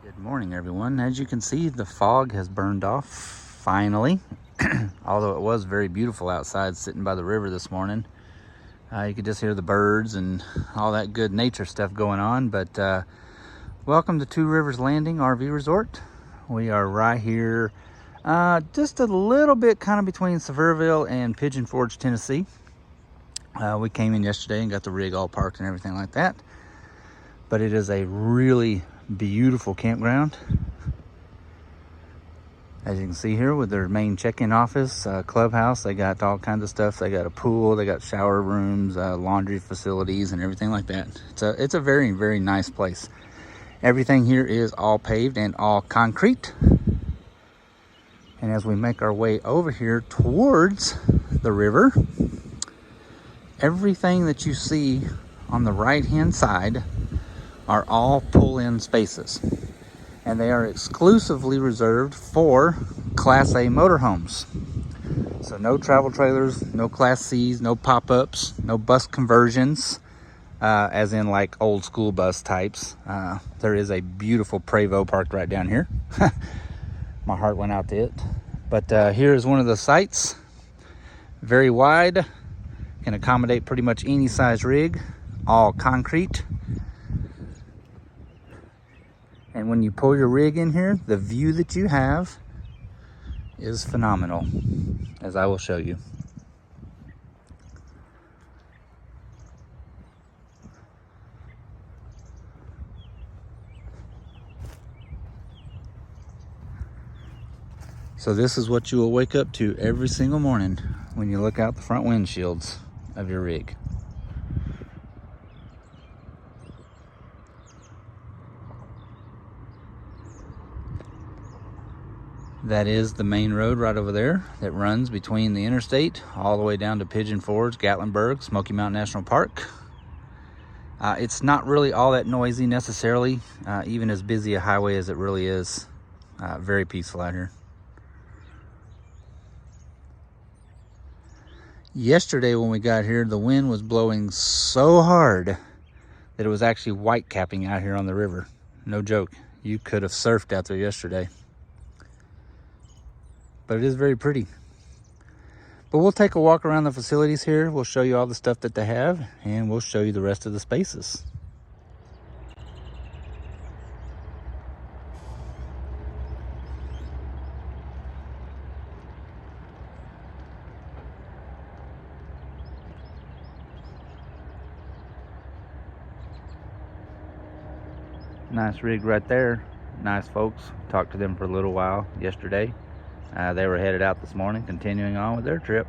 Good morning, everyone. As you can see, the fog has burned off finally. Although it was very beautiful outside sitting by the river this morning. You could just hear the birds and all that good nature stuff going on. But welcome to Two Rivers Landing RV Resort. We are right here, just a little bit kind of between Sevierville and Pigeon Forge, Tennessee. We came in yesterday and got the rig all parked and everything like that. But it is a really beautiful campground. As you can see here with their main check-in office, clubhouse, they got all kinds of stuff. They got a pool, they got shower rooms, laundry facilities and everything like that. It's a very, very nice place. Everything here is all paved and all concrete. And as we make our way over here towards the river, everything that you see on the right-hand side are all pull-in spaces, and they are exclusively reserved for Class A motorhomes. So no travel trailers, no Class C's, no pop-ups, no bus conversions, as in like old school bus types. There is a beautiful Prevost Park right down here. My heart went out to it. But here is one of the sites. Very wide, can accommodate pretty much any size rig, all concrete. And when you pull your rig in here, the view that you have is phenomenal, as I will show you. So this is what you will wake up to every single morning when you look out the front windshields of your rig. That is the main road right over there that runs between the interstate all the way down to Pigeon Forge, Gatlinburg, Smoky Mountain National Park. It's not really all that noisy necessarily, even as busy a highway as it really is. Very peaceful out here. Yesterday when we got here, the wind was blowing so hard that it was actually white capping out here on the river. No joke. You could have surfed out there yesterday. But it is very pretty. But we'll take a walk around the facilities here. We'll show you all the stuff that they have, and we'll show you the rest of the spaces. Nice rig right there. Nice folks. Talked to them for a little while yesterday. They were headed out this morning, continuing on with their trip.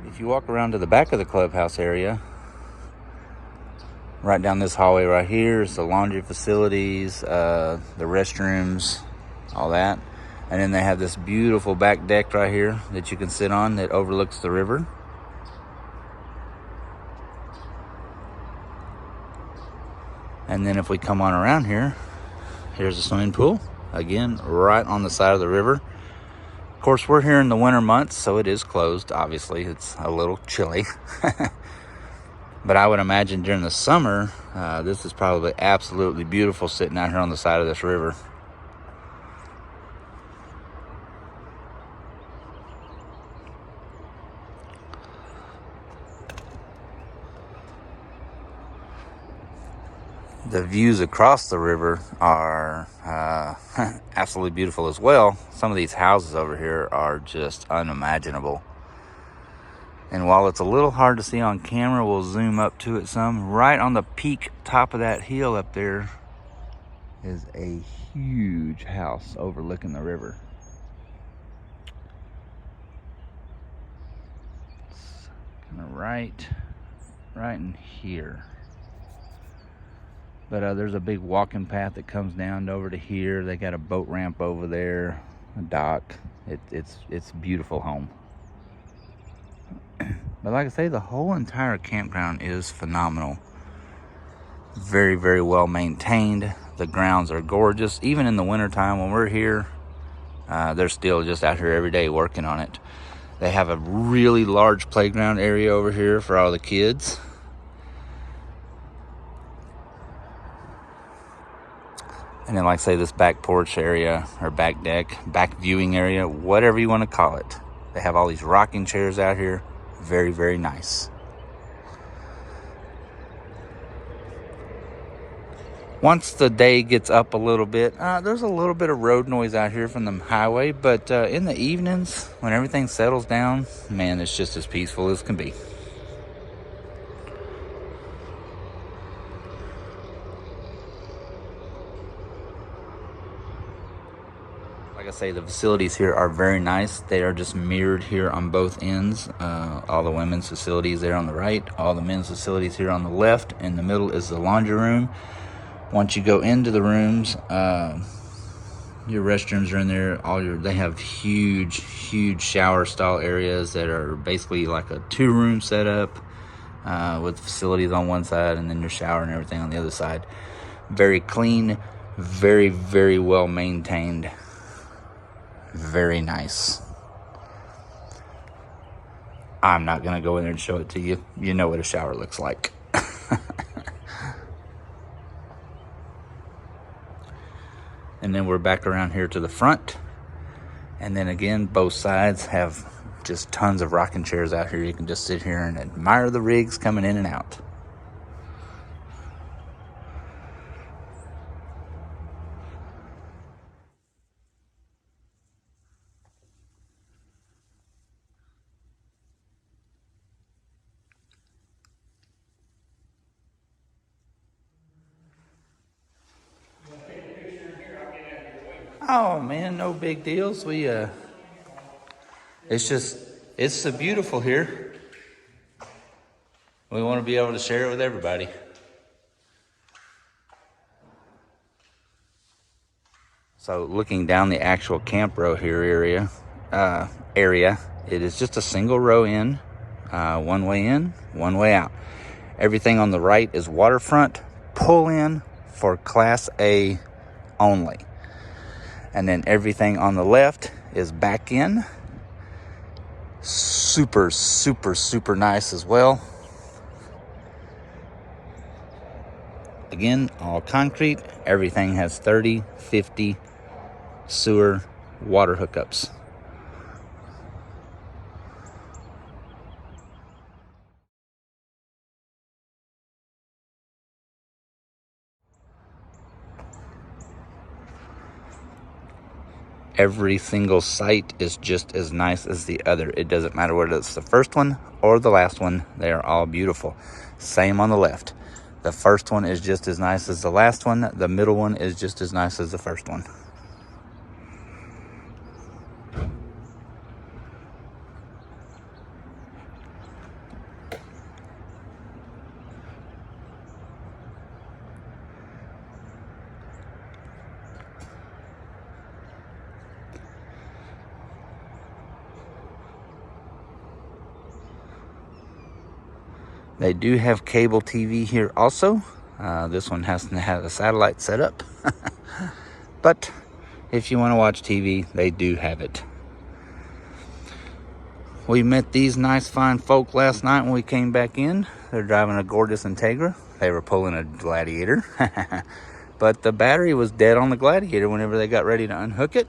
If you walk around to the back of the clubhouse area, right down this hallway right here is the laundry facilities, the restrooms, all that. And then they have this beautiful back deck right here that you can sit on that overlooks the river. And then if we come on around here, here's a swimming pool. Again, right on the side of the river. Of course, we're here in the winter months, so it is closed. Obviously, it's a little chilly. But I would imagine during the summer, this is probably absolutely beautiful sitting out here on the side of this river. The views across the river are absolutely beautiful as well. Some of these houses over here are just unimaginable. And while it's a little hard to see on camera, we'll zoom up to it some. Right on the peak top of that hill up there is a huge house overlooking the river. It's kind of right in here. But there's a big walking path that comes down over to here. They got a boat ramp over there, a dock. It's a beautiful home. But like I say, the whole entire campground is phenomenal. Very, very well maintained. The grounds are gorgeous. Even in the wintertime when we're here, they're still just out here every day working on it. They have a really large playground area over here for all the kids. And then, like I say, this back porch area, or back deck, back viewing area, whatever you want to call it. They have all these rocking chairs out here. Very, very nice. Once the day gets up a little bit, there's a little bit of road noise out here from the highway. But in the evenings, when everything settles down, man, it's just as peaceful as can be. Like I say, the facilities here are very nice. They are just mirrored here on both ends. All the women's facilities there on the right, all the men's facilities here on the left. In the middle is the laundry room. Once you go into the rooms, your restrooms are in there. They have huge shower style areas that are basically like a 2-room setup with facilities on one side and then your shower and everything on the other side. Very clean, very, very well maintained. Very nice. I'm not gonna go in there and show it to you. You know what a shower looks like. And then we're back around here to the front. And then again, both sides have just tons of rocking chairs out here. You can just sit here and admire the rigs coming in and out. Oh man, no big deals. It's so beautiful here. We want to be able to share it with everybody. So looking down the actual camp row here area, it is just a single row in, one way in, one way out. Everything on the right is waterfront, pull in for Class A only. And then everything on the left is back in. Super, super, super nice as well. Again, all concrete. Everything has 30, 50 sewer water hookups. Every single site is just as nice as the other. It doesn't matter whether it's the first one or the last one. They are all beautiful. Same on the left. The first one is just as nice as the last one. The middle one is just as nice as the first one. They do have cable TV here also. This one has to have a satellite setup. But if you want to watch TV, they do have it. We met these nice fine folk last night when we came back in. They're driving a gorgeous Integra. They were pulling a Gladiator. But the battery was dead on the Gladiator whenever they got ready to unhook it.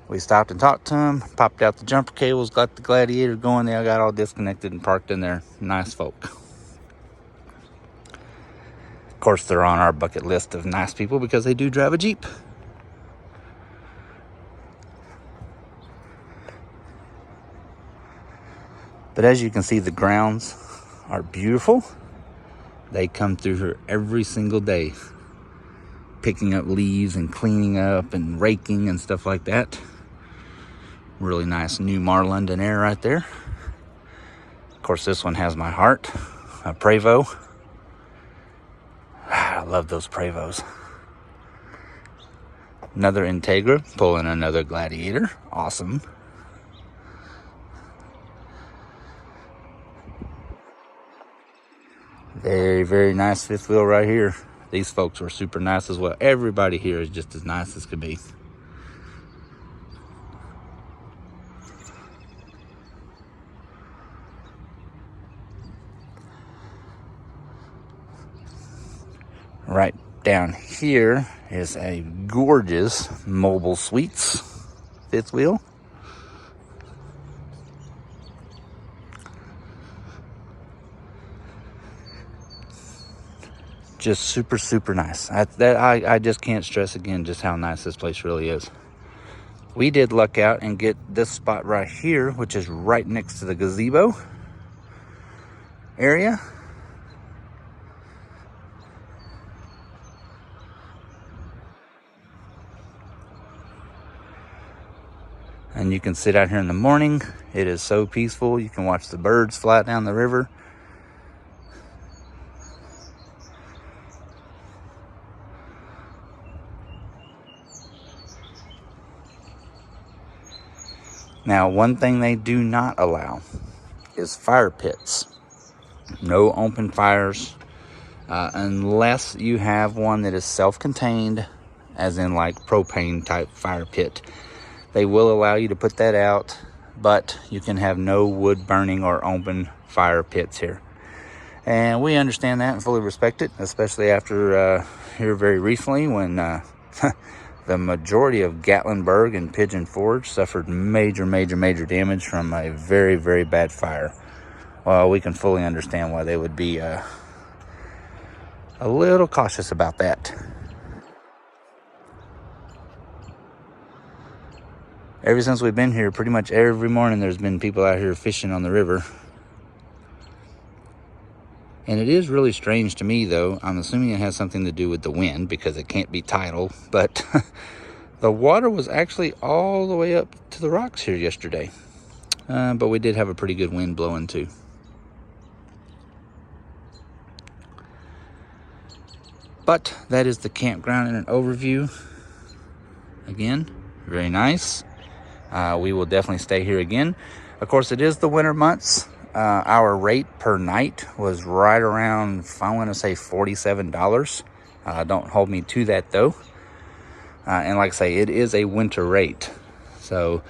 We stopped and talked to them, popped out the jumper cables, got the Gladiator going. They got all disconnected and parked in there. Nice folk. Of course, they're on our bucket list of nice people because they do drive a Jeep. But as you can see, the grounds are beautiful. They come through here every single day, picking up leaves and cleaning up and raking and stuff like that. Really nice new London air right there. Of course, this one has my heart, a Prevost. I love those Prevosts. Another Integra pulling another Gladiator. Awesome. There Very, very nice fifth wheel right here. These folks were super nice as well. Everybody here is just as nice as could be. Right down here is a gorgeous Mobile Suites fifth wheel. Just super, super nice. I just can't stress again just how nice this place really is. We did luck out and get this spot right here, which is right next to the gazebo area. And you can sit out here in the morning. It is so peaceful. You can watch the birds fly down the river. Now, one thing they do not allow is fire pits. No open fires unless you have one that is self-contained, as in like propane type fire pit. They will allow you to put that out, but you can have no wood burning or open fire pits here. And we understand that and fully respect it, especially after here very recently when the majority of Gatlinburg and Pigeon Forge suffered major damage from a very, very bad fire. Well, we can fully understand why they would be a little cautious about that. Ever since we've been here, pretty much every morning there's been people out here fishing on the river. And it is really strange to me, though. I'm assuming it has something to do with the wind because it can't be tidal. But the water was actually all the way up to the rocks here yesterday. But we did have a pretty good wind blowing too. But that is the campground in an overview. Again, very nice. We will definitely stay here again. Of course, it is the winter months. Our rate per night was right around, I want to say $47. Don't hold me to that though. And like I say, it is a winter rate. So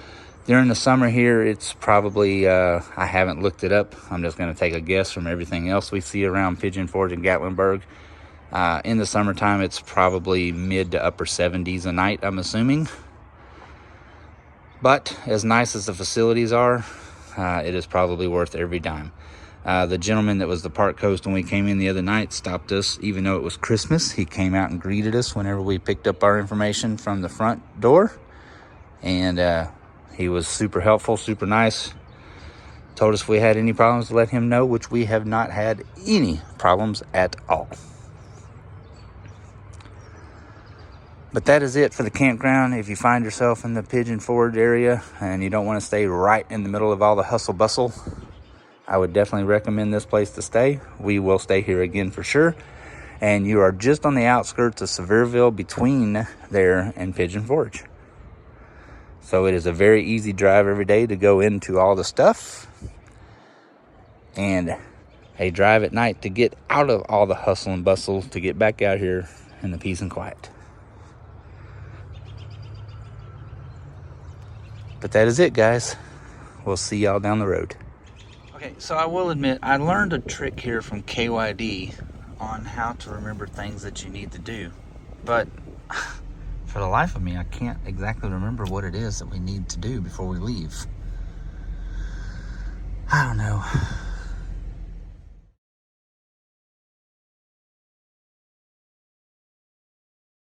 during the summer here, it's probably, I haven't looked it up. I'm just going to take a guess from everything else we see around Pigeon Forge and Gatlinburg. In the summertime, it's probably mid to upper 70s a night, I'm assuming. But as nice as the facilities are, it is probably worth every dime. The gentleman that was the park host when we came in the other night stopped us, even though it was Christmas. He came out and greeted us whenever we picked up our information from the front door. And he was super helpful, super nice. Told us if we had any problems to let him know, which we have not had any problems at all. But that is it for the campground. If you find yourself in the Pigeon Forge area and you don't want to stay right in the middle of all the hustle bustle, I would definitely recommend this place to stay. We will stay here again for sure. And you are just on the outskirts of Sevierville, between there and Pigeon Forge. So it is a very easy drive every day to go into all the stuff, and a drive at night to get out of all the hustle and bustle to get back out here in the peace and quiet. But that is it, guys. We'll see y'all down the road. Okay, so I will admit, I learned a trick here from KYD on how to remember things that you need to do. But for the life of me, I can't exactly remember what it is that we need to do before we leave. I don't know.